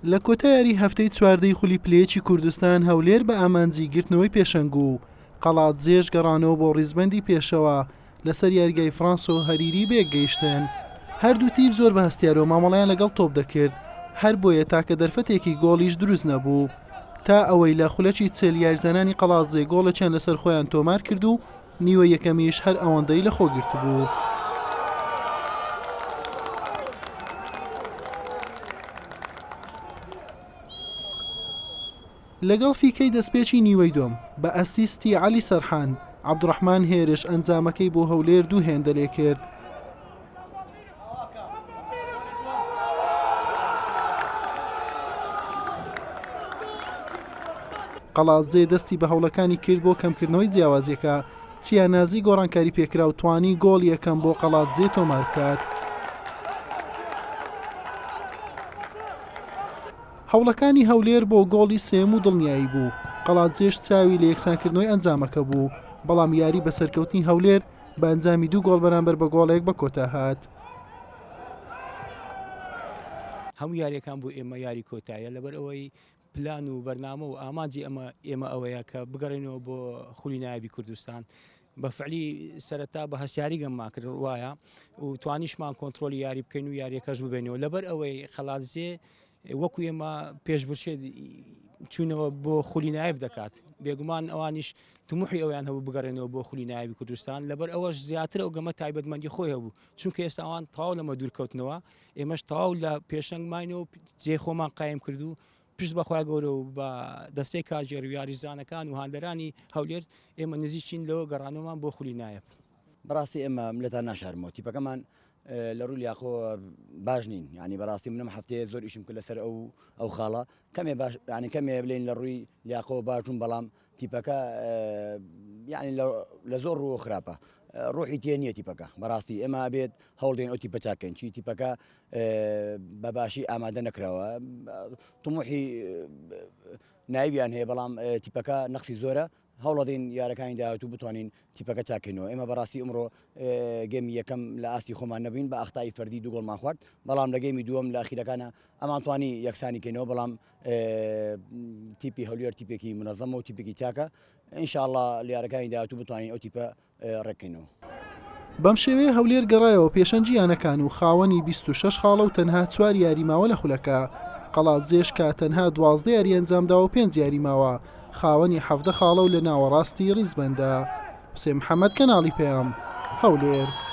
لە کۆتاییاری هەفتەی چواردەی خولی پلەیەکی کوردستان هەولێر بە ئامانجیگرتنەوەی پێشەنگ و قەڵات زێژ گەڕانەوە بۆ ڕیزبەندی پێشەوە لەسەر یاریگای فرانس و هەریری بێگەیشتن. هەردوو تیم زۆر بە هەستیار و مامەڵەیان لەگەڵ تۆپ دەکرد، هەر بۆیە تاکە دەرفەتێکی گۆڵیش دروست نەبوو تا ئەوەی لە خولەکی چێل یاریزانانی قەڵاتزێ گۆڵەکیان لەسەر خۆیان تۆمار کرد و نیوە یەکەمیش هەر ئەوەندەی لە خۆگرت بوو. لەگەڵ فیکەی دەستپێکی نیوەی دۆم بە ئەسیستی عەلی سەرحان، عەبدوڕەحمان هێرش ئەنجامەکەی بۆ هەولێر دوو هێندە لێ کرد. قەڵاتزێ دەستی بە هەوڵەکانی کرد بۆ کەمکردنەوەی جیاوازیەکە، چیانازی گۆڕانکاری پێکرا و توانی گۆڵ یەکەم بۆ قەڵاتزێ تۆمار بکات. هەوڵەکانی هەولێر بۆ گۆڵی سێم و دڵنیایی بوو. قەڵاتزێش چاوی لە یەکسانکردنەوەی ئەنجامەکە بوو، بەڵام یاری بە سەرکەوتنی هەولێر بە ئەنجامی دوو گۆڵ بەرامبەر بە گۆڵێک بە کۆتا هات. هەموو یاریەکان بۆ ئێمە یاری کۆتاییە، لەبەر ئەوەی پلان و بەرنامە و ئامانجی ئێمە ئەوەیە کە بگەڕێنەوە بۆ خولی نایابی کوردستان. بە فعلی سەرەتا بە هەستیاری گەمما کرد وایە و توانیشمان کۆنتترۆلی یاری بکەین و یاریەکەش ببێنەوە. لەبەر ئەوەی قەڵاتزێ وەکو ئێمە پێشبرچێت چوونەوە بۆ خولی نایب دەکات، بێگومان ئەوانیش تموحی ئەویان هەبوو بگەڕێنەوە بۆ خولی نایبی کوردستان. لەبەر ئەوەش زیاتر ئەو گەمە تایبەتمەندی خۆی هەبوو، چونکە ئێستا ئەوان تەواو لەمە دوورکەوتنەوە، ئێمەش تەواو لە پێشەنگماینەوە جێ خۆمان قایم کرد و پشت بەخوای گەورە و بە دەستەی کاژێر و یاریزانەکان و هاندەرانی هەولێر ئێمە نزیکین لەوە گەڕانەوەمان بۆ خولی نایب. بەڕاستی ئێمە ملەتان ناشارمەوە، تیپەکەمان لە ڕووی لیاقۆ باش نین، ینی بەڕاستی منم هەفتەیە زۆر ئیشم کرد لەسەر ئەو خاڵە، کەمێ باش ینی کەمێ بڵێن لە ڕووی لیاقۆ باشون، بەڵام تیپەکە ینی لە زۆر ڕووە خراپە، ڕۆحی تێ نییە تیپەکە. بەڕاستی ئێمە بێت هەوڵدێن ئەو تیپە چاکەین، چی تیپەکە بە باشی ئامادە نەکراوە، تموحی نایبیان هەیە، بەڵام تیپەکە نەخسی زۆرە. هەوڵەدەین یارەکانی داهاتوو بتوانین تیپەکە چاکەینەوە. ئێمە بەڕاستی ئەمڕۆ گەمی یەکەم لە ئاستی خۆمان نەبووین، بە ئەختای فەردی دوو گۆڵمان خوارد، بەڵام لە گەمی دووەم لە ئەخیرەکانە ئەمان توانی یەکسانی کەینەوە، بەڵام تیپی هەولێر تیپێکی منەظەمە و تیپێکی چاکە. ئینشاءڵڵا لە یارەکانی داهاتوو بتوانین ئەو تیپە ڕێککەینەوە. بەم شێوەیە هەولێر گەڕایەوە پێشەنجیانەکان و خاوەنی 26 خاڵە و تەنها 4 یاریماوە لە خولەکە. قەڵاتزێش کە تەنها 12 یاری ئەنجامداوە و 5 یاریماوە، خاوەنی 17 خاڵە و لە ناوەڕاستی ڕیزبەندە. حوسێن محەممەد، کەناڵی پێم، هەولێر.